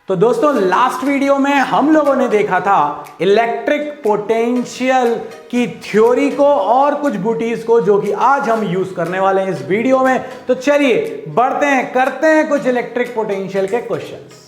तो दोस्तों last video में हम लोगों ने देखा था इलेक्ट्रिक पोटेंशियल की थ्योरी को और कुछ बूटीज को जो कि आज हम यूज करने वाले हैं इस वीडियो में। तो चलिए बढ़ते हैं, करते हैं कुछ इलेक्ट्रिक पोटेंशियल के क्वेश्चंस।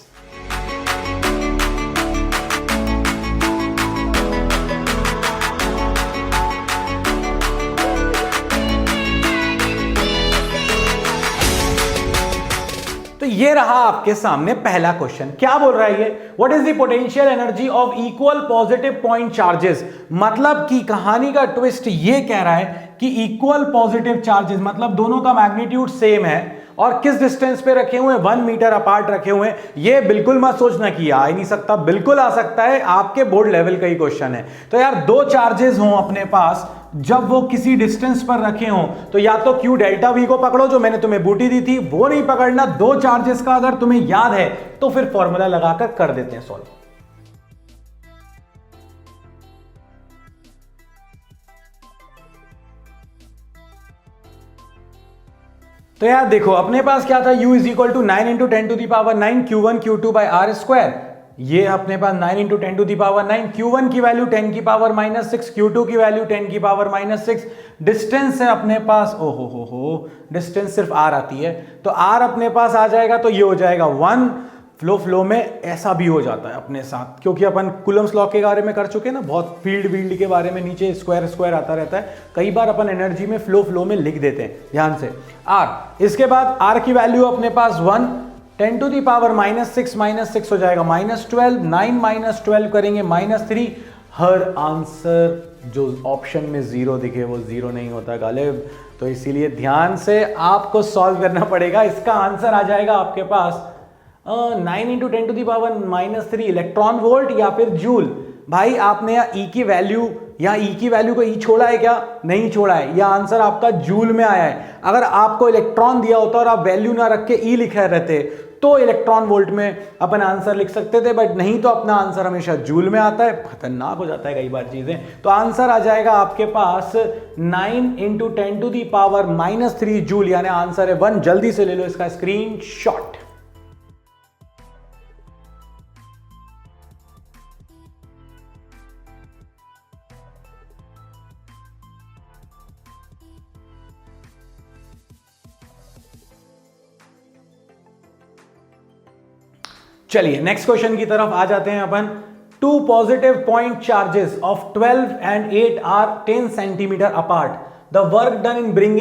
तो ये रहा आपके सामने पहला क्वेश्चन। क्या बोल रहा है ये? What is the potential energy of equal positive point charges. मतलब कि कहानी का ट्विस्ट ये कह रहा है कि इक्वल पॉजिटिव चार्जेस मतलब दोनों का मैग्नीट्यूड सेम है और किस डिस्टेंस पे रखे हुए हैं, 1 मीटर अपार्ट रखे हुए हैं। ये बिल्कुल मत सोचना कि आ ही नहीं सकता, बिल्कुल आ सकता है, आपके बोर्ड लेवल का ही क्वेश्चन है। तो यार दो चार्जेस हों अपने पास, जब वो किसी डिस्टेंस पर रखे हों तो या तो क्यू डेल्टा वी को पकड़ो जो मैंने तुम्हें बूटी दी थी, वो नहीं पकड़ना। दो चार्जेस का अगर तुम्हें याद है तो फिर फॉर्मूला लगाकर कर देते हैं सॉल्व। तो यार देखो अपने पास क्या था, u is equal to 9 into 10 to the power 9 Q1 Q2 by R square. ये अपने पास 9 into 10 to the power 9, Q1 की वैल्यू 10 की पावर -6, Q2 की वैल्यू 10 की पावर -6। डिस्टेंस है अपने पास, ओहो हो डिस्टेंस सिर्फ r आती है, तो r अपने पास आ जाएगा तो ये हो जाएगा 1। फ्लो में ऐसा भी हो जाता है अपने साथ, क्योंकि अपन कूलम्स लॉ के बारे में कर चुके हैं ना, बहुत फील्ड के बारे में, नीचे स्क्वायर आता रहता है। कई बार अपन एनर्जी में फ्लो में लिख देते हैं, ध्यान से r। इसके बाद r की वैल्यू अपने पास 1, 10 टू दी पावर -6 हो जाएगा -12, 9 -12 करेंगे -3। हर आंसर जो ऑप्शन में 0 दिखे वो 0 नहीं होता गालिब, तो इसीलिए ध्यान से आपको सॉल्व करना पड़ेगा। इसका आंसर आ जाएगा आपके पास 9 into 10 to the power -3 electron volt या फिर जूल। भाई आपने यहाँ ई की वैल्यू, यहाँ ई की वैल्यू को ई छोड़ा है क्या? नहीं छोड़ा है, यह आंसर आपका जूल में आया है। अगर आपको इलेक्ट्रॉन दिया होता और आप वैल्यू ना रख के ई लिखे रहते तो इलेक्ट्रॉन वोल्ट में अपन आंसर लिख सकते थे, बट नहीं, तो अपना आंसर हमेशा जूल में आता है। खतरनाक हो जाता है कई बार चीजें। तो आंसर आ जाएगा आपके पास 9 into 10 to the power -3 joule, यानी आंसर है 1। जल्दी से ले लो इसका स्क्रीनशॉट। चलिए नेक्स्ट क्वेश्चन की तरफ आ जाते हैं अपन। 2 positive point charges of 12 and 8 are 10 centimetre apart. The work done in bring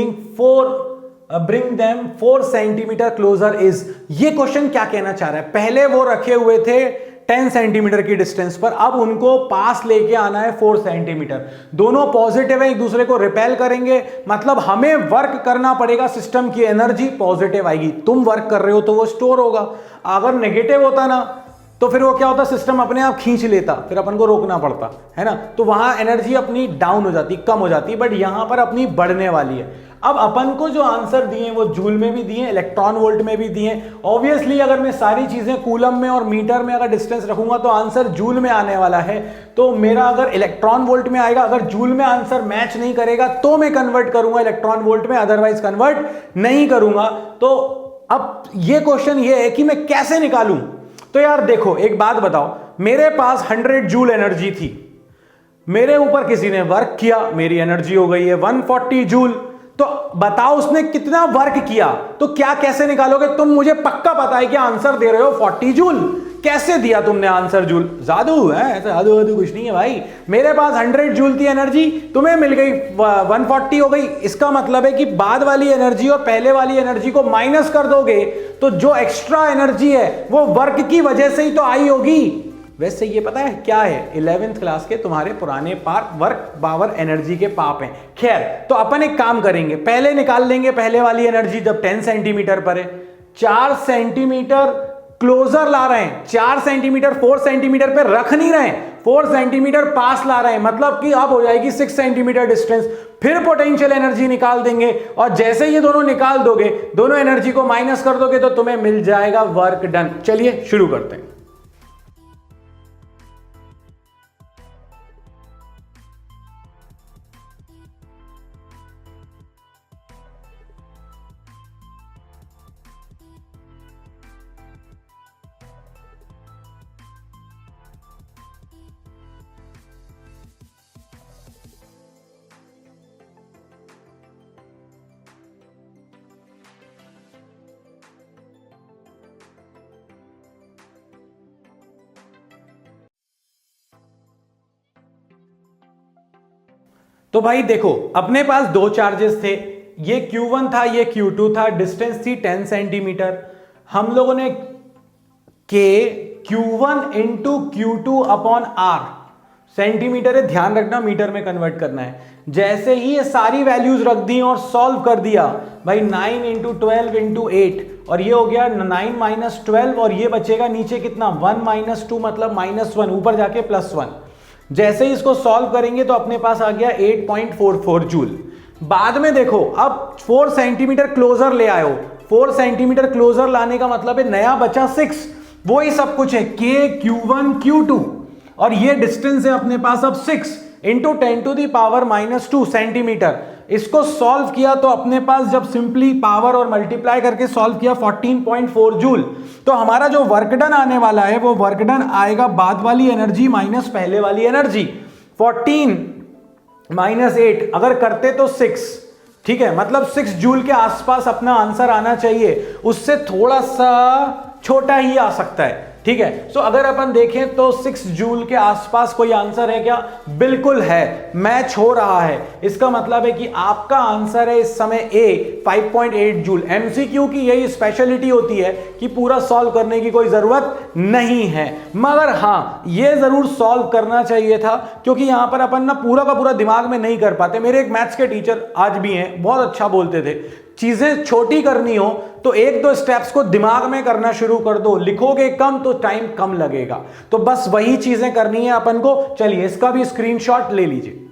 them 4 centimetre closer is. ये क्वेश्चन क्या कहना चाह रहा है? पहले वो रखे हुए थे 10 सेंटीमीटर की डिस्टेंस पर, अब उनको पास लेके आना है 4 सेंटीमीटर। दोनों पॉजिटिव है, एक दूसरे को रिपेल करेंगे, मतलब हमें वर्क करना पड़ेगा, सिस्टम की एनर्जी पॉजिटिव आएगी। तुम वर्क कर रहे हो तो वो स्टोर होगा, अगर नेगेटिव होता ना तो फिर वो क्या होता, सिस्टम अपने आप खींच लेता, फिर अपन को रोकना पड़ता है ना। तो वहां एनर्जी अपनी डाउन हो जाती, कम हो जाती, बट यहां पर अपनी बढ़ने वाली है। अब अपन को जो आंसर दिए वो जूल में भी दिए, इलेक्ट्रॉन वोल्ट में भी दिए। ऑब्वियसली अगर मैं सारी चीजें कूलम में और मीटर में अगर डिस्टेंस रखूंगा तो आंसर जूल में आने वाला है। तो मेरा अगर इलेक्ट्रॉन वोल्ट में आएगा, अगर जूल में आंसर मैच नहीं करेगा तो मैं कन्वर्ट करूंगा इलेक्ट्रॉन वोल्ट में, अदरवाइज कन्वर्ट नहीं करूंगा। तो अब ये क्वेश्चन ये है कि मैं कैसे निकालूं। तो यार देखो एक बात बताओ, मेरे पास 100 जूल एनर्जी थी, मेरे ऊपर किसी ने वर्क किया, मेरी एनर्जी हो गई है 140 जूल। तो बताओ उसने कितना वर्क किया, तो क्या कैसे निकालोगे तुम? मुझे पक्का पता है कि आंसर दे रहे हो 40 जूल। कैसे दिया तुमने आंसर जूल? जादू है, ऐसा जादू कुछ नहीं है भाई। मेरे पास 100 जूल थी एनर्जी, तुम्हें मिल गई 140 हो गई। इसका मतलब है कि बाद वाली एनर्जी और पहले वाली एनर्जी को माइनस कर दोगे तो जो एक्स्ट्रा एनर्जी है वो वर्क की वजह से ही तो आई होगी। वैसे ये पता है क्या है, 11th क्लास के तुम्हारे पुराने वर्क पावर एनर्जी के पाप हैं। खैर, तो अपन एक काम करेंगे, पहले निकाल लेंगे पहले वाली एनर्जी जब 10 सेंटीमीटर पर है। 4 सेंटीमीटर क्लोजर ला रहे हैं, 4 सेंटीमीटर 4 सेंटीमीटर पे रख नहीं रहे हैं, 4 सेंटीमीटर पास ला रहे हैं, मतलब कि अब हो जाएगी 6 सेंटीमीटर डिस्टेंस। फिर पोटेंशियल एनर्जी निकाल देंगे और जैसे ये दोनों निकाल दोगे, दोनों एनर्जी को माइनस कर दोगे तो तुम्हें मिल जाएगा वर्क डन। चलिए शुरू करते हैं। तो भाई देखो, अपने पास दो चार्जेस थे, ये Q1 था, ये Q2 था, डिस्टेंस थी 10 सेंटीमीटर। हम लोगों ने के Q1 into Q2 upon R, centimetre है, ध्यान रखना मीटर में कन्वर्ट करना है। जैसे ही ये सारी वैल्यूज रख दी और सॉल्व कर दिया भाई, 9 इंटू 12 इंटू 8, और ये हो गया 9 माइनस 12, और ये बचेगा नीचे कितना 1 माइनस 2 मतलब -1, ऊपर जाके +1। जैसे ही इसको सॉल्व करेंगे तो अपने पास आ गया 8.44 जूल। बाद में देखो, अब 4 सेंटीमीटर क्लोजर ले आए हो, 4 सेंटीमीटर क्लोजर लाने का मतलब है नया बचा 6, वो ही सब कुछ है, K Q1 Q2, और ये डिस्टेंस है अपने पास अब 6 इंटू 10⁻⁻² सेंटीमीटर। इसको सॉल्व किया तो अपने पास जब सिंपली पावर और मल्टीप्लाई करके सॉल्व किया 14.4 जूल, तो हमारा जो वर्क डन आने वाला है वो वर्क डन आएगा बाद वाली एनर्जी माइनस पहले वाली एनर्जी। 14 माइनस 8 अगर करते तो 6, ठीक है, मतलब 6 जूल के आसपास अपना आंसर आना चाहिए, उससे थोड़ा सा छोटा ही आ सकता है, ठीक है। सो अगर अपन देखें तो 6 जूल के आसपास कोई आंसर है क्या? बिल्कुल है, मैच हो रहा है। इसका मतलब है कि आपका आंसर है इस समय ए 5.8 जूल। एमसीक्यू की यही स्पेशलिटी होती है कि पूरा सॉल्व करने की कोई जरूरत नहीं है, मगर हां ये जरूर सॉल्व करना चाहिए था, क्योंकि यहां पर अपन ना पूरा का पूरा दिमाग में नहीं कर पाते। मेरे एक मैथ्स के टीचर आज भी हैं, बहुत अच्छा बोलते थे, चीजें छोटी करनी हो तो एक दो स्टेप्स को दिमाग में करना शुरू कर दो, लिखोगे कम तो टाइम कम लगेगा। तो बस वही चीजें करनी है अपन को। चलिए इसका भी स्क्रीनशॉट ले लीजिए।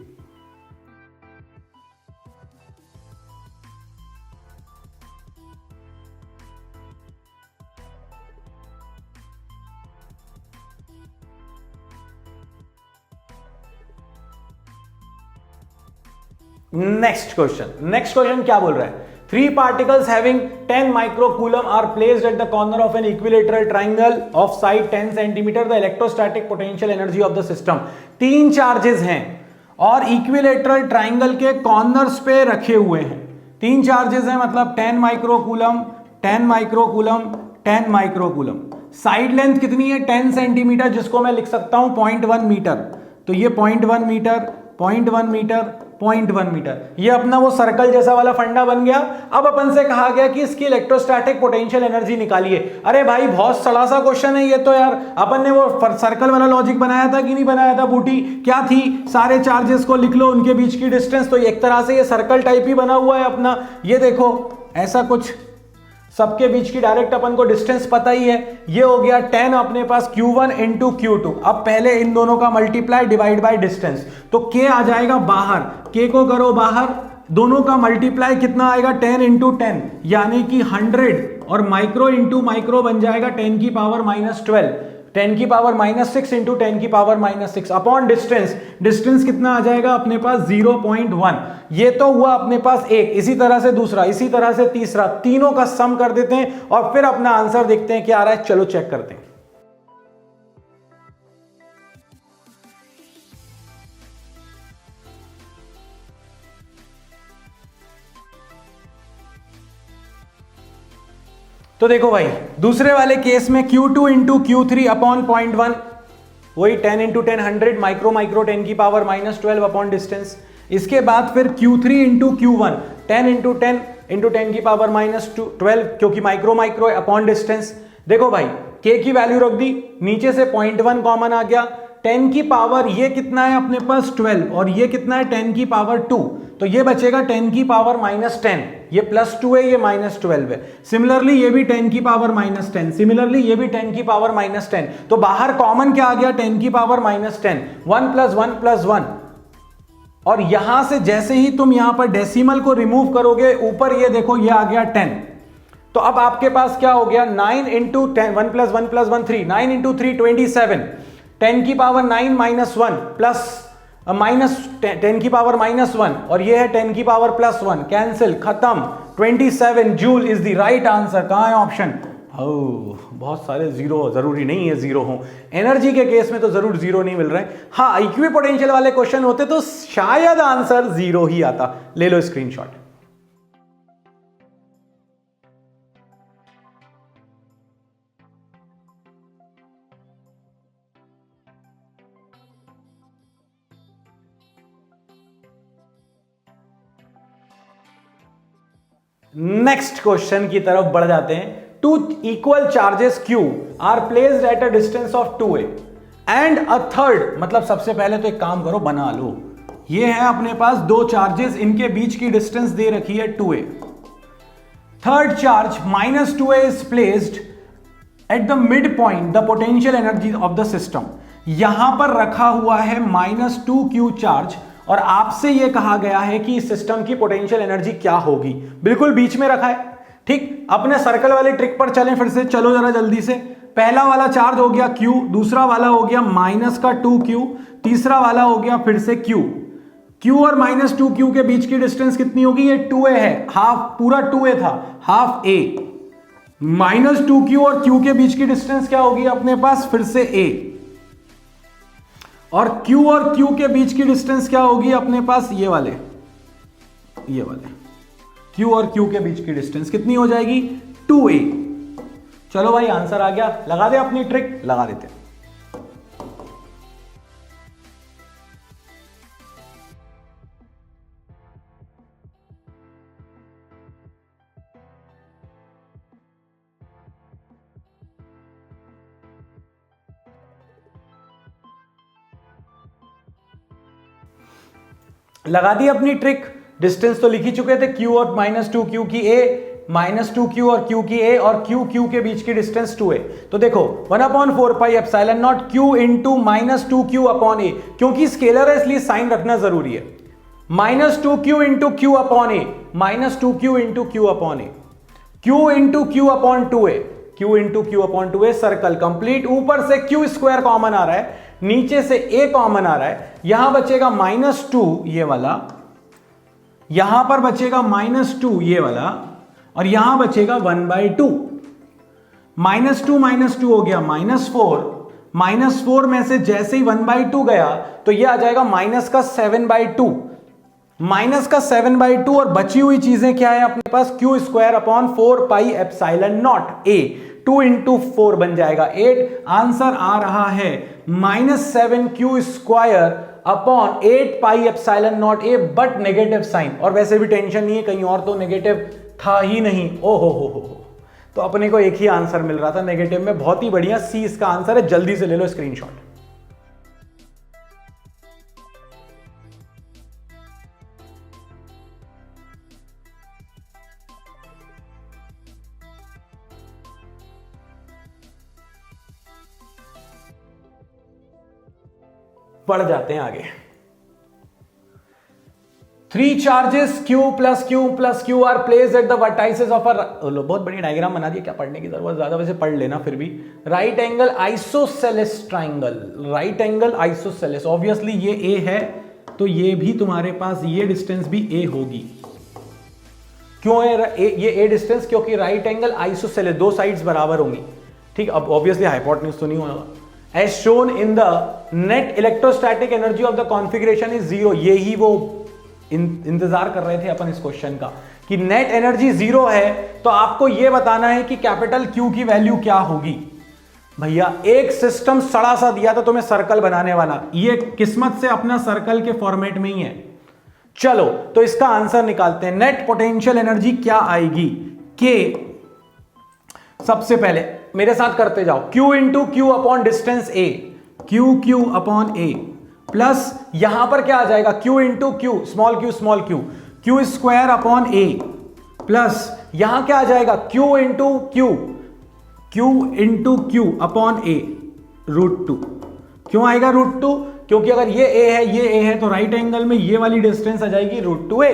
नेक्स्ट क्वेश्चन क्या बोल रहा है? 3 particles having 10 microcoulomb are placed at the corner of an equilateral triangle of side 10 centimeter. The electrostatic potential energy of the system. 3 charges हैं और इक्विलेटरल ट्राइंगल के कॉर्नर्स पे रखे हुए हैं। 3 चार्जेस हैं मतलब 10 microcoulomb, 10 microcoulomb, 10 microcoulomb. Side length कितनी है? 10 सेंटीमीटर, जिसको मैं लिख सकता हूं 0.1 मीटर। तो ये 0.1 मीटर, 0.1 मीटर, 0.1 मीटर, ये अपना वो सर्कल जैसा वाला फंडा बन गया। अब अपन से कहा गया कि इसकी इलेक्ट्रोस्टैटिक पोटेंशियल एनर्जी निकालिए। अरे भाई बहुत सड़ा सा क्वेश्चन है ये तो यार। अपन ने वो सर्कल वाला लॉजिक बनाया था कि नहीं बनाया था? बूटी क्या थी? सारे चार्जेस को लिख लो, उनके बीच की डिस्टेंस। तो एक तरह से ये सर्कल टाइप ही बना हुआ है अपना। ये देखो ऐसा कुछ, सबके बीच की डायरेक्ट अपन को डिस्टेंस पता ही है। ये हो गया 10 अपने पास Q1 इंटू Q2। अब पहले इन दोनों का मल्टीप्लाई डिवाइड बाय डिस्टेंस, तो K आ जाएगा बाहर, K को करो बाहर, दोनों का मल्टीप्लाई कितना आएगा? 10 इंटू 10 यानी कि 100, और माइक्रो इंटू माइक्रो बन जाएगा 10 की पावर -12, 10 की पावर -6 इंटू 10 की पावर -6 अपॉन डिस्टेंस। डिस्टेंस कितना आ जाएगा अपने पास? 0.1। ये तो हुआ अपने पास एक, इसी तरह से दूसरा, इसी तरह से तीसरा, तीनों का सम कर देते हैं और फिर अपना आंसर देखते हैं क्या आ रहा है। चलो चेक करते हैं। तो देखो भाई, दूसरे वाले केस में Q2 इंटू Q3 अपॉन 0.1, वही 10 इंटू 10 100, माइक्रो माइक्रो 10 की पावर -12 अपॉन डिस्टेंस। इसके बाद फिर Q3 into Q1 10 into 10 into 10 की पावर -12, क्योंकि माइक्रो माइक्रो अपॉन डिस्टेंस। देखो भाई K की वैल्यू रख दी, नीचे से 0.1 कॉमन आ गया, 10 की पावर ये कितना है अपने पास 12, और ये कितना है 10 की पावर 2, तो ये बचेगा 10 की पावर -10, ये +2 है, ये -12 है। सिमिलरली ये भी 10 की पावर -10, सिमिलरली ये भी 10 की पावर -10। तो बाहर कॉमन क्या आ गया? 10 की पावर -10, 1 + 1 + 1। और यहां से जैसे ही तुम यहां पर डेसिमल को रिमूव करोगे, ऊपर ये देखो ये आ गया 10। तो अब आपके पास क्या हो गया? 9 इंटू 10, 1 + 1 + 1 3, 9 इंटू 3 27, 10 की पावर 9 -1 प्लस -10 की पावर -1, और ये है 10 की पावर +1, कैंसिल, खत्म। 27 joule is the right answer. कहां है ऑप्शन? बहुत सारे जीरो, जरूरी नहीं है जीरो हो, एनर्जी के केस में तो जरूर जीरो नहीं मिल रहे हैं। हाँ, इक्वी पोटेंशियल वाले क्वेश्चन होते तो शायद आंसर जीरो ही आता। ले लो स्क्रीनशॉट। नेक्स्ट क्वेश्चन की तरफ बढ़ जाते हैं। Two equal charges Q are placed at a distance of 2a and a third, मतलब सबसे पहले तो एक काम करो, बना लो। ये है अपने पास दो चार्जेस, इनके बीच की डिस्टेंस दे रखी है 2a। Third charge -2a is placed at the mid point the potential energy of the system. यहां पर रखा हुआ है -2q चार्ज और आपसे यह कहा गया है कि इस सिस्टम की पोटेंशियल एनर्जी क्या होगी। बिल्कुल बीच में रखा है। ठीक, अपने सर्कल वाली ट्रिक पर चलें फिर से, चलो जरा जल्दी से। पहला वाला चार्ज हो गया Q, दूसरा वाला हो गया -2q, तीसरा वाला हो गया फिर से Q। Q और -2q के बीच की डिस्टेंस कितनी होगी? ये 2a है, हाफ, पूरा 2a था, हाफ a। -2q और q के बीच की डिस्टेंस क्या होगी अपने पास? फिर से a। और q के बीच की डिस्टेंस क्या होगी अपने पास? ये वाले q और q के बीच की डिस्टेंस कितनी हो जाएगी? 2a। चलो भाई आंसर आ गया, लगा दे अपनी ट्रिक, लगा देते हैं। लगा दी अपनी ट्रिक। डिस्टेंस तो लिख ही चुके थे, q और -2q की a, -2q और q की a, और q के बीच की डिस्टेंस 2a। तो देखो 1/4πε0 q into -2q upon a, क्योंकि स्केलर है इसलिए साइन रखना जरूरी है। -2q into q upon a, -2q into q upon a, q into q upon 2a, q into q upon 2a। Circle complete. ऊपर से q स्क्वायर कॉमन आ रहा है, नीचे से a कॉमन आ रहा है। यहां बचेगा -2 ये वाला, यहां पर बचेगा -2 ये वाला, और यहां बचेगा 1/2। -2 हो गया -4, -4 में से जैसे ही 1/2 गया तो ये आ जाएगा -7/2, -7/2। और बची हुई चीजें क्या है अपने पास? q square upon 4πε0 a, 2 into 4 बन जाएगा 8। आंसर आ रहा है -7q square upon 8πε0 a, but negative sign. और वैसे भी टेंशन नहीं है, कहीं और तो नेगेटिव था ही नहीं। ओ हो, तो अपने को एक ही आंसर मिल रहा था नेगेटिव में। बहुत ही बढ़िया, सी इसका आंसर है। जल्दी से ले लो स्क्रीनशॉट। बढ़ जाते हैं आगे। 3 charges Q plus Q are placed at the vertices of a, बहुत बढ़िया डायग्राम बना दिया, क्या पढ़ने की जरूरत ज्यादा, वैसे पढ़ लेना फिर भी। Right angle isosceles triangle, right angle isosceles, obviously ये A है तो ये भी तुम्हारे पास ये डिस्टेंस भी A होगी। क्यों है ये A डिस्टेंस? क्योंकि राइट एंगल आइसोसेलेस, दो साइड्स बराबर होंगी। ठीक, अब ऑब्वियसली हाइपोटेन्यूज तो नहीं होगा। As shown in the net electrostatic energy of the configuration is 0। यही वो इंतजार कर रहे थे अपन इस क्वेश्चन का कि नेट एनर्जी 0 है, तो आपको यह बताना है कि कैपिटल Q की वैल्यू क्या होगी। भैया एक सिस्टम सड़ा सा दिया था तुम्हें सर्कल बनाने वाला, ये किस्मत से अपना सर्कल के फॉर्मेट में ही है। चलो तो इसका आंसर निकालते हैं। नेट पोटेंशियल एनर्जी क्या आएगी? के सबसे पहले मेरे साथ करते जाओ, Q into Q upon distance A, Q upon A, plus यहां पर क्या आ जाएगा? Q into Q, small q, Q square upon A, plus यहां क्या आ जाएगा? Q into Q upon A, √2। क्यों आएगा √2? क्योंकि अगर ये A है, ये A है, तो राइट एंगल में ये वाली डिस्टेंस आ जाएगी √2a।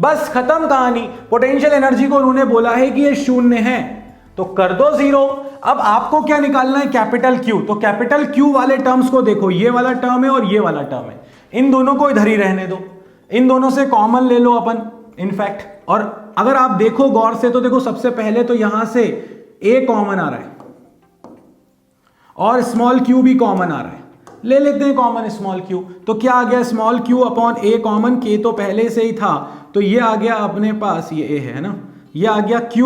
बस खत्म कहानी। पोटेंशियल एनर्जी को उन्होंने बोला है कि ये शून्य है, तो कर दो 0। अब आपको क्या निकालना है? Capital Q। तो कैपिटल Q वाले टर्म्स को देखो, ये वाला टर्म है और ये वाला टर्म है, इन दोनों को इधर ही रहने दो, इन दोनों से कॉमन ले लो अपन इनफैक्ट। और अगर आप देखो गौर से तो देखो, सबसे पहले तो यहां से A कॉमन आ रहा है और स्मॉल q भी कॉमन आ रहा है, ले लेते हैं कॉमन स्मॉल q। तो क्या आ गया? Small q upon A common, K तो पहले से ही था, तो ये आ गया अपने पास, ये A है ना, ये आ गया Q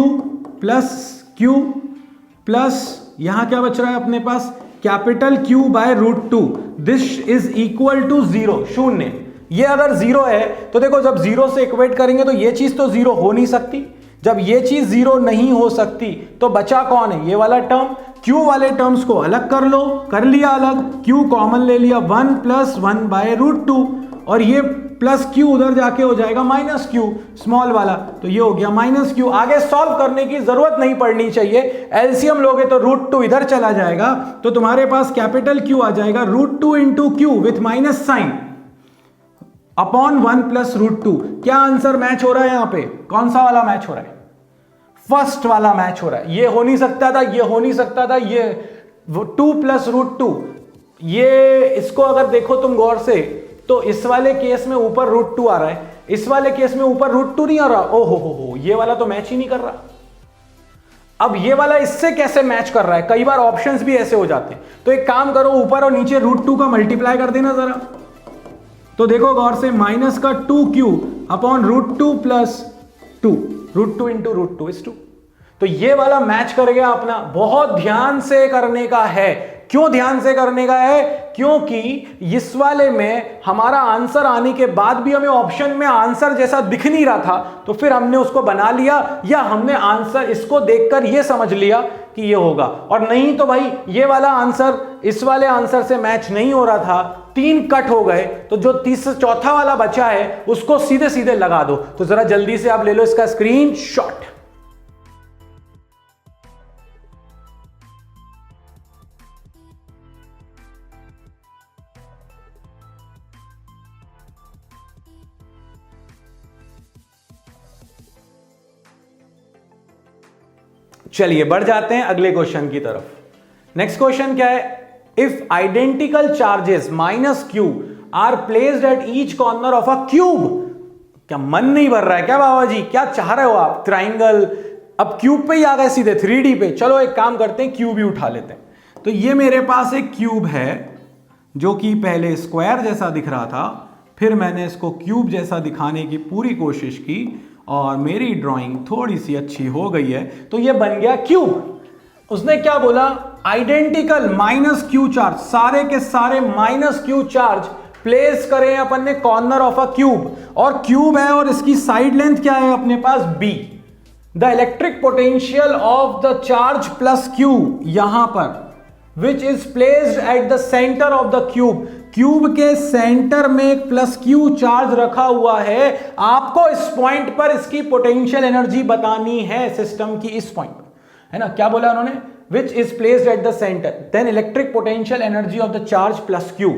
प्लस यहां क्या बच रहा है अपने पास? Capital Q by √2। This is equal to 0, शून्य। ये अगर 0 है तो देखो, जब 0 से इक्वेट करेंगे तो ये चीज तो 0 हो नहीं सकती, जब ये चीज जीरो नहीं हो सकती तो बचा कौन है, ये वाला टर्म। Q वाले टर्म्स को अलग कर लो, कर लिया अलग, Q कॉमन ले लिया, 1 + 1/√2, और ये प्लस Q उधर जाके हो जाएगा -Q स्मॉल वाला, तो ये हो गया -Q। आगे सॉल्व करने की जरूरत नहीं पड़नी चाहिए, एलसीएम लोगे तो √2 इधर चला जाएगा, तो तुम्हारे पास कैपिटल Q आ जाएगा √2 × Q with minus sine upon 1 + √2। क्या आंसर मैच हो रहा है यहां पे, कौन सा वाला मैच हो रहा है, फर्स्ट वाला मैच हो रहा है। ये हो नहीं सकता था, ये हो नहीं सकता था, ये 2 + √2, ये इसको अगर देखो तुम गौर से तो इस वाले केस में ऊपर √2 आ रहा है, इस वाले केस में ऊपर √2 नहीं आ रहा। ओहो हो, ये वाला तो मैच ही नहीं कर रहा। अब ये वाला इससे कैसे मैच कर रहा है, कई बार ऑप्शंस भी ऐसे हो जाते हैं। तो एक काम करो, ऊपर और नीचे √2 का मल्टीप्लाई कर देना जरा, तो देखो गौर से, माइनस का 2Q अपॉन √2 + 2, √2 × √2 is 2। तो ये वाला मैच कर गया अपना। बहुत ध्यान से करने का है। क्यों ध्यान से करने का है, क्योंकि इस वाले में हमारा आंसर आने के बाद भी हमें ऑप्शन में आंसर जैसा दिख नहीं रहा था, तो फिर हमने उसको बना लिया, या हमने आंसर इसको देखकर ये समझ लिया कि ये होगा। और नहीं तो भाई ये वाला आंसर इस वाले आंसर से मैच नहीं हो रहा था, 3 कट हो गए, तो जो चौथा वाला बचा है उसको सीधे सीधे लगा दो। तो जरा जल्दी से आप ले लो इसका स्क्रीनशॉट। चलिए बढ़ जाते हैं अगले क्वेश्चन की तरफ। नेक्स्ट क्वेश्चन क्या है, if identical charges -Q are placed at each corner of a cube. क्या मन नहीं भर रहा है क्या बाबा जी, क्या चाह रहे हो आप, ट्राइंगल। अब क्यूब पे ही आ गए सीधे 3D पे। चलो एक काम करते हैं, क्यूब ही उठा लेते हैं। तो ये मेरे पास एक क्यूब है जो कि पहले स्क्वायर जैसा दिख रहा था, फिर मैंने इसको क्यूब जैसा दिखाने की पूरी कोशिश की और मेरी ड्राइंग थोड़ी सी अच्छी हो गई है, तो ये बन गया क्यूब। उसने क्या बोला, आइडेंटिकल -Q चार्ज, सारे के सारे -Q चार्ज प्लेस करें अपन ने कॉर्नर ऑफ अ क्यूब, और क्यूब है और इसकी साइड लेंथ क्या है अपने पास B। The electric potential of the charge plus Q यहां पर विच is placed at the centre of the cube. Cube के सेंटर में एक +Q चार्ज रखा हुआ है। आपको इस पॉइंट पर इसकी पोटेंशियल एनर्जी बतानी है सिस्टम की, इस पॉइंट पर, है ना। क्या बोला उन्होंने, which is placed at the centre, then electric potential energy of the charge plus Q।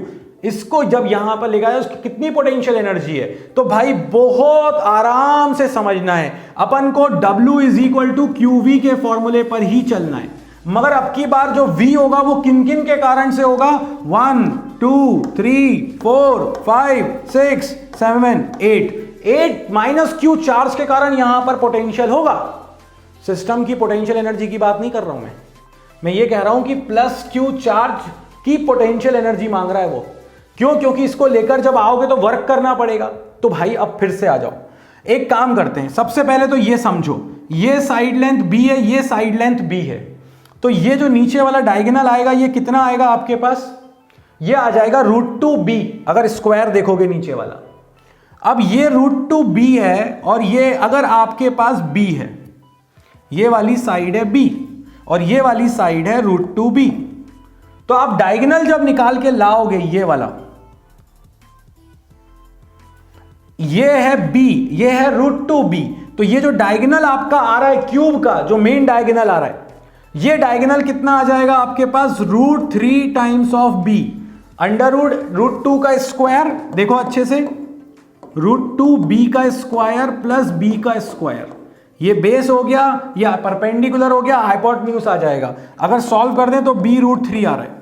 इसको जब यहां पर लेगा उसकी कितनी पोटेंशियल एनर्जी है, तो भाई बहुत आराम से समझना है, अपन को W = QV के फॉर्मूले पर ही चलना है। मगर अब की बार जो V होगा वो किन किन के कारण से होगा, 1 2 3 4 5 6 7 8 -Q चार्ज के कारण यहां पर पोटेंशियल होगा। सिस्टम की पोटेंशियल एनर्जी की बात नहीं कर रहा हूं मैं ये कह रहा हूं कि +Q चार्ज की पोटेंशियल एनर्जी मांग रहा है वो। क्यों, क्योंकि इसको लेकर जब आओगे तो वर्क करना पड़ेगा। तो भाई अब फिर से आ जाओ, एक काम करते हैं, सबसे पहले तो ये समझो, ये साइड लेंथ B है, ये साइड लेंथ B है, तो ये जो नीचे वाला डायगोनल आएगा ये कितना आएगा आपके पास, ये आ जाएगा √2B। अगर स्क्वायर देखोगे नीचे वाला, अब ये √2B है और ये अगर आपके पास B है, ये वाली साइड है B और ये वाली साइड है √2B, तो आप डायगोनल जब निकाल के लाओगे, ये वाला ये है B, ये है √2B, तो ये जो डायगोनल आपका आ रहा है क्यूब का, जो मेन डायगोनल आ रहा है, ये डायगोनल कितना आ जाएगा आपके पास, √3 टाइम्स ऑफ B, √2 का स्क्वायर, देखो अच्छे से, √2B का स्क्वायर प्लस B का स्क्वायर, ये बेस हो गया या परपेंडिकुलर हो गया, हाइपोटेन्यूज आ जाएगा। अगर सॉल्व कर दें तो B √3 आ रहा है,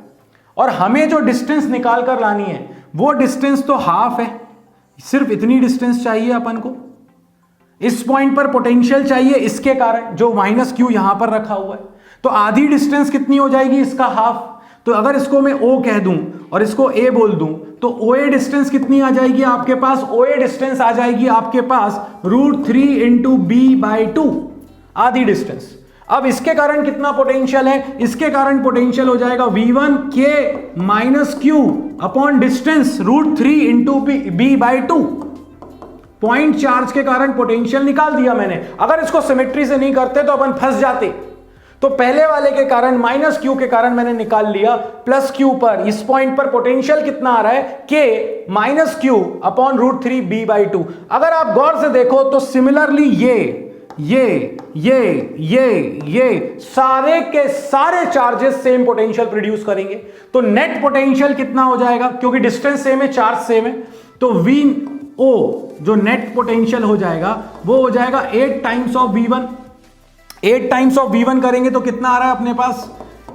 और हमें जो डिस्टेंस निकाल कर लानी है वो डिस्टेंस तो हाफ है, सिर्फ इतनी डिस्टेंस चाहिए अपन को। इस पॉइंट पर पोटेंशियल चाहिए इसके कारण, जो -Q यहां पर रखा हुआ है, तो आधी डिस्टेंस कितनी हो जाएगी, इसका हाफ। तो अगर इसको मैं O कह दूं और इसको A बोल दूं, तो OA डिस्टेंस कितनी आ जाएगी आपके पास, OA डिस्टेंस आ जाएगी आपके पास √3 × B/2, आधी डिस्टेंस। अब इसके कारण कितना पोटेंशियल है, इसके कारण पोटेंशियल हो जाएगा V1 K - Q upon distance √3 × B/2। Point charge के कारण पोटेंशियल निकाल दिया मैंने। अगर इसको सिमेट्री से नहीं करते तो अपन फंस जाते। तो पहले वाले के कारण माइनस क्यू के कारण मैंने निकाल लिया प्लस क्यू पर। इस पॉइंट पर पोटेंशियल कितना आ रहा है, k minus q upon root 3 b by 2। अगर आप गौर से देखो तो सिमिलरली ये सारे के सारे चार्जेस सेम पोटेंशियल प्रोड्यूस करेंगे। तो नेट पोटेंशियल कितना हो जाएगा, क्योंकि डिस्टेंस सेम है, चार्ज सेम है, तो वी ओ जो नेट पोटेंशियल हो जाएगा वो हो जाएगा 8 times of V1। 8 times of V1 करेंगे तो कितना आ रहा है अपने पास,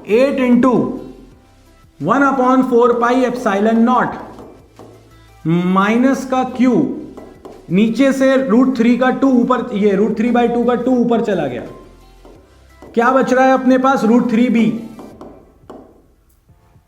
8 into 1/4 pi epsilon naught minus का Q, नीचे से रूट 3 का 2 ऊपर, ये रूट 3/2 का 2 ऊपर चला गया, क्या बच रहा है अपने पास, रूट 3b।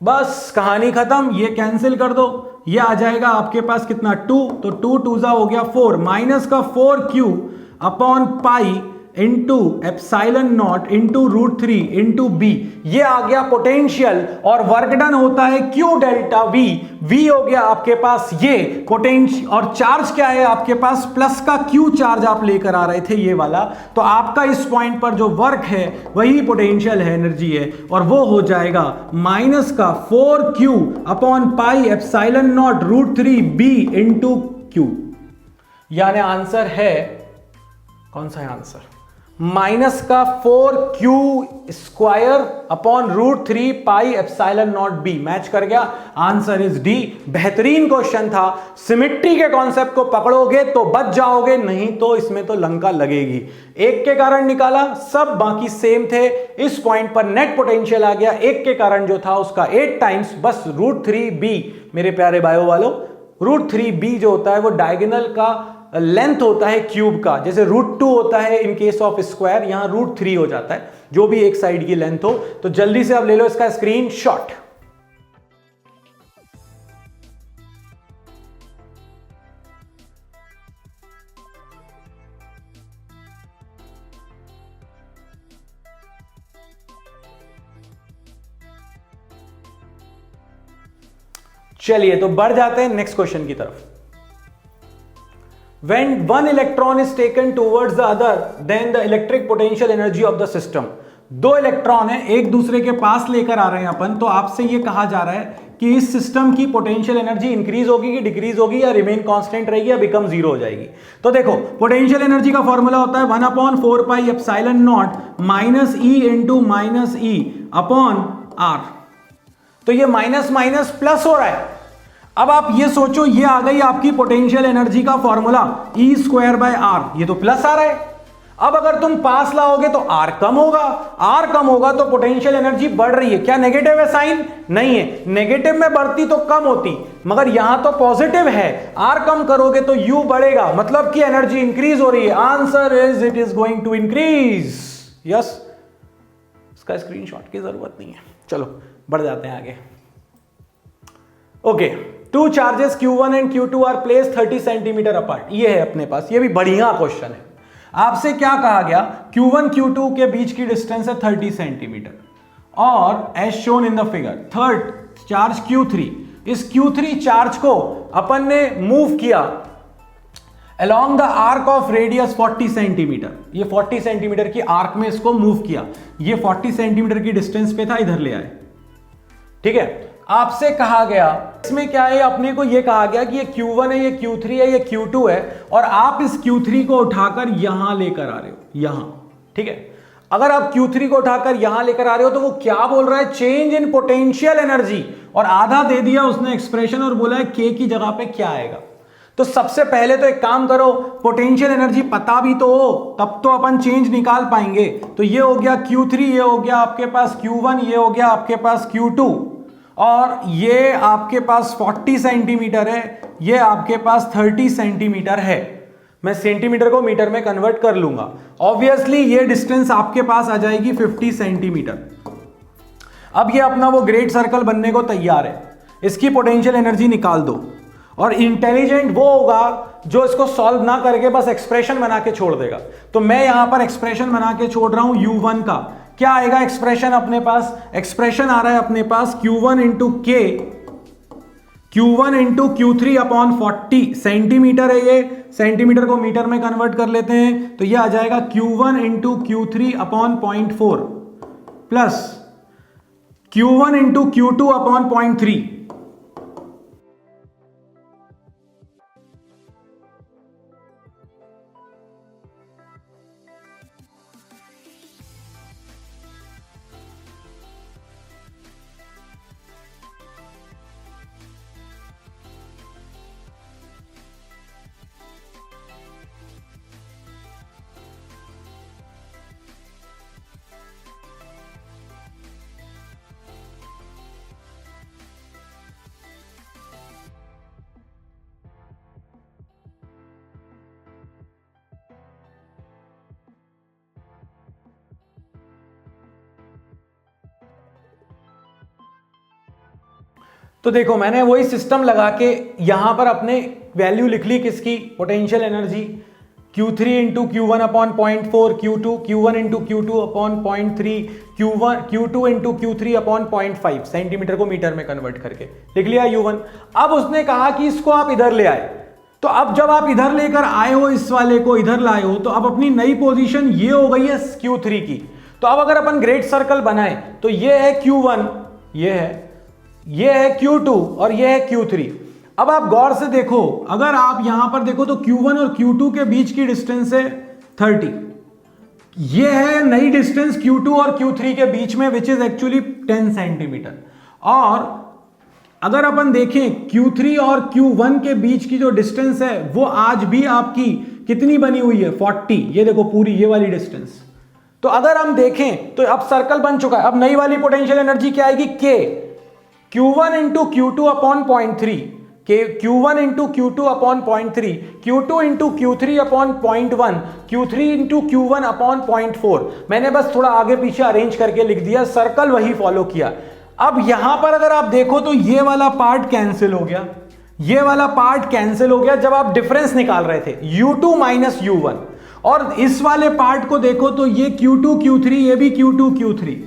बस कहानी खत्म, ये कैंसिल कर दो, ये आ जाएगा आपके पास कितना 2, तो 2 2 हो गया 4 माइनस का 4q upon pi into epsilon naught into root 3 into b. ये आ गया पोटेंशियल और वर्क डन होता है क्यू डेल्टा वी। वी हो गया आपके पास ये पोटेंशियल, और चार्ज क्या है आपके पास, प्लस का क्यू चार्ज आप लेकर आ रहे थे ये वाला। तो आपका इस पॉइंट पर जो वर्क है वही पोटेंशियल है, एनर्जी है, और वो हो जाएगा माइनस का 4q upon pi epsilon naught root 3 B into Q. यानी आंसर है, कौन सा है आंसर, माइनस का 4q square upon root 3 pi epsilon naught B. Match कर गया, आंसर इज डी। बेहतरीन क्वेश्चन था। सिमेट्री के कॉन्सेप्ट को पकड़ोगे तो बच जाओगे, नहीं तो इसमें तो लंका लगेगी। एक के कारण निकाला, सब बाकी सेम थे। इस पॉइंट पर नेट पोटेंशियल आ गया, एक के कारण जो था उसका 8 टाइम्स, बस रूट 3b। मेरे प्यारे बायो वालों, रूट 3b जो होता है वो डायगोनल का लेंथ होता है क्यूब का, जैसे रूट 2 होता है इन केस ऑफ स्क्वायर, यहां रूट 3 हो जाता है, जो भी एक साइड की लेंथ हो। तो जल्दी से अब ले लो इसका स्क्रीनशॉट। चलिए तो बढ़ जाते हैं नेक्स्ट क्वेश्चन की तरफ। When one electron is taken towards the other, then the electric potential energy of the system। दो इलेक्ट्रॉन है एक दूसरे के पास लेकर आ रहे हैं अपन, तो आपसे ये कहा जा रहा है कि इस सिस्टम की पोटेंशियल एनर्जी इंक्रीज होगी कि डिक्रीज होगी, या रिमेन कांस्टेंट रहेगी, या बिकम जीरो हो जाएगी। तो देखो पोटेंशियल एनर्जी का फॉर्मूला होता है 1/4 pi epsilon naught minus E into minus E upon R. तो ये माइनस माइनस प्लस हो रहा है। अब आप ये सोचो, ये आ गई आपकी पोटेंशियल एनर्जी का formula E square by R, ये तो प्लस आ रहा है। अब अगर तुम पास लाओगे तो आर कम होगा, आर कम होगा तो पोटेंशियल एनर्जी बढ़ रही है। क्या नेगेटिव है साइन? नहीं है, नेगेटिव में बढ़ती तो कम होती, मगर यहां तो पॉजिटिव है। आर कम करोगे तो यू बढ़ेगा, मतलब कि एनर्जी इंक्रीज हो रही है। Answer is it is going to increase. Yes, इसका स्क्रीनशॉट की जरूरत नहीं है। चलो बढ़ जाते हैं आगे। Okay, two charges Q1 and Q2 are placed 30 centimetre apart. ये है अपने पास, ये भी बढ़िया क्वेश्चन है। आपसे क्या कहा गया, Q1 Q2 के बीच की डिस्टेंस है 30 सेंटीमीटर, और as shown in the figure third charge Q3, इस Q3 चार्ज को अपन ने मूव किया along the arc of radius 40 centimetre. ये 40 सेंटीमीटर की आर्क में इसको मूव किया, ये 40 सेंटीमीटर की डिस्टेंस पे था, इधर ले आए। ठीक है, आपसे कहा गया, इसमें क्या है, अपने को यह कहा गया कि ये Q1 है, ये Q3 है, ये Q2 है, और आप इस Q3 को उठाकर यहां लेकर आ रहे हो, यहां। ठीक है, अगर आप Q3 को उठाकर यहां लेकर आ रहे हो तो वो क्या बोल रहा है, चेंज इन पोटेंशियल एनर्जी, और आधा दे दिया उसने एक्सप्रेशन और बोला है K की जगह पे क्या आएगा। तो सबसे पहले तो एक काम करो, पोटेंशियल एनर्जी पता भी तो हो, तब तो अपन चेंज निकाल पाएंगे। तो ये हो गया Q3, ये हो गया आपके पास Q1, ये हो गया आपके पास Q2, और ये आपके पास 40 सेंटीमीटर है, ये आपके पास 30 सेंटीमीटर है। मैं सेंटीमीटर को मीटर में कन्वर्ट कर लूंगा। ऑब्वियसली ये डिस्टेंस आपके पास आ जाएगी 50 सेंटीमीटर। अब ये अपना वो ग्रेट सर्कल बनने को तैयार है, इसकी पोटेंशियल एनर्जी निकाल दो। और इंटेलिजेंट वो होगा जो इसको सॉल्व ना करके बस एक्सप्रेशन बना के छोड़ देगा। तो मैं यहां पर एक्सप्रेशन बना के छोड़ रहा हूं U1 का। क्या आएगा एक्सप्रेशन अपने पास? एक्सप्रेशन आ रहा है अपने पास Q1 इंटू के Q1 into Q3 upon 40 centimetre है, ये सेंटीमीटर को मीटर में कन्वर्ट कर लेते हैं तो ये आ जाएगा Q1 into Q3 upon 0.4 plus Q1 into Q2 upon 0.3। तो देखो मैंने वही सिस्टम लगा के यहां पर अपने वैल्यू लिख ली किसकी, potential energy Q3 into Q1 upon 0.4, Q1 into Q2 upon 0.3, Q2 into Q3 upon 0.5 centimetre को मीटर में कन्वर्ट करके लिख लिया U1। अब उसने कहा कि इसको आप इधर ले आए, तो अब जब आप इधर लेकर आए हो, इस वाले को इधर लाए हो, तो अब अपनी नई पोजीशन ये हो गई है Q3 की। तो अब अगर अपन ग्रेट सर्कल बनाए तो ये है Q1, ये है Q2 और ये है Q3। अब आप गौर से देखो, अगर आप यहां पर देखो तो Q1 और Q2 के बीच की डिस्टेंस है 30। ये है नई डिस्टेंस Q2 और Q3 के बीच में, विच इज एक्चुअली 10 सेंटीमीटर। और अगर अपन देखें Q3 और Q1 के बीच की जो डिस्टेंस है वो आज भी आपकी कितनी बनी हुई है, 40। ये देखो पूरी ये वाली डिस्टेंस। तो अगर हम देखें तो अब सर्कल बन चुका है। अब नई वाली पोटेंशियल एनर्जी क्या आएगी, K Q1 into Q2 upon 0.3, Q1 into Q2 upon 0.3, Q2 into Q3 upon 0.1, Q3 into Q1 upon 0.4। मैंने बस थोड़ा आगे पीछे अरेंज करके लिख दिया, सर्कल वही फॉलो किया। अब यहां पर अगर आप देखो तो ये वाला पार्ट कैंसिल हो गया, ये वाला पार्ट कैंसिल हो गया जब आप डिफरेंस निकाल रहे थे U2 माइनस U1। और इस वाले पार्ट को देखो तो ये Q2 Q3, ये भी Q2 Q3।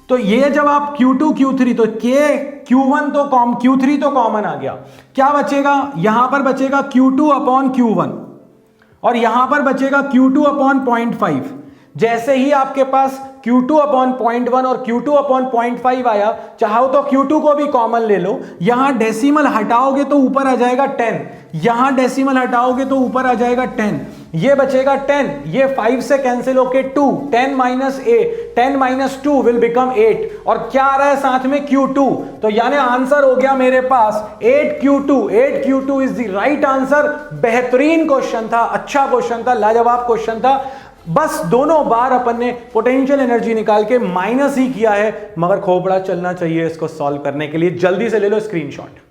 तो ये जब आप Q2 Q3 तो Q1 तो Q3 तो कॉमन आ गया, क्या बचेगा, यहां पर बचेगा Q2 अपॉन Q1 और यहां पर बचेगा Q2 अपॉन 0.5। जैसे ही आपके पास Q2 अपॉन 0.1 और Q2 अपॉन 0.5 आया, चाहो तो Q2 को भी कॉमन ले लो, यहां डेसिमल हटाओगे तो ऊपर आ जाएगा 10, यहां डेसिमल हटाओगे तो ऊपर आ जाएगा 10, ये बचेगा 10, ये 5 से कैंसिल होके 2, 10 माइनस 2 विल बिकम 8। और क्या आ रहा है साथ में, Q2। तो यानी आंसर हो गया मेरे पास 8Q2 is the right answer. बेहतरीन क्वेश्चन था, अच्छा क्वेश्चन था, लाजवाब क्वेश्चन था। बस दोनों बार अपन ने पोटेंशियल एनर्जी निकाल के माइनस ही किया है, मगर खोपड़ा चलना चाहिए इसको सॉल्व करने के लिए। जल्दी से ले लो स्क्रीनशॉट।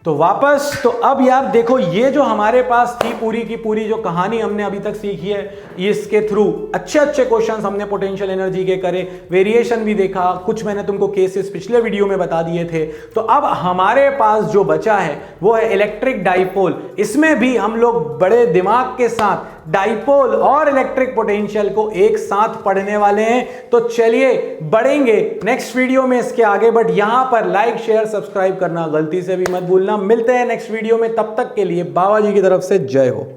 तो वापस, तो अब यार देखो, ये जो हमारे पास थी पूरी की पूरी जो कहानी हमने अभी तक सीखी है, इसके थ्रू अच्छे अच्छे क्वेश्चंस हमने पोटेंशियल एनर्जी के करे, वेरिएशन भी देखा, कुछ मैंने तुमको केसेस पिछले वीडियो में बता दिए थे। तो अब हमारे पास जो बचा है वो है इलेक्ट्रिक डाइपोल। इसमें भी हम लोग बड़े दिमाग के साथ डाइपोल और इलेक्ट्रिक पोटेंशियल को एक साथ पढ़ने वाले हैं। तो चलिए बढ़ेंगे नेक्स्ट वीडियो में इसके आगे, बट यहां पर लाइक शेयर सब्सक्राइब करना गलती से भी मत भूलना। मिलते हैं नेक्स्ट वीडियो में, तब तक के लिए बाबा जी की तरफ से जय हो।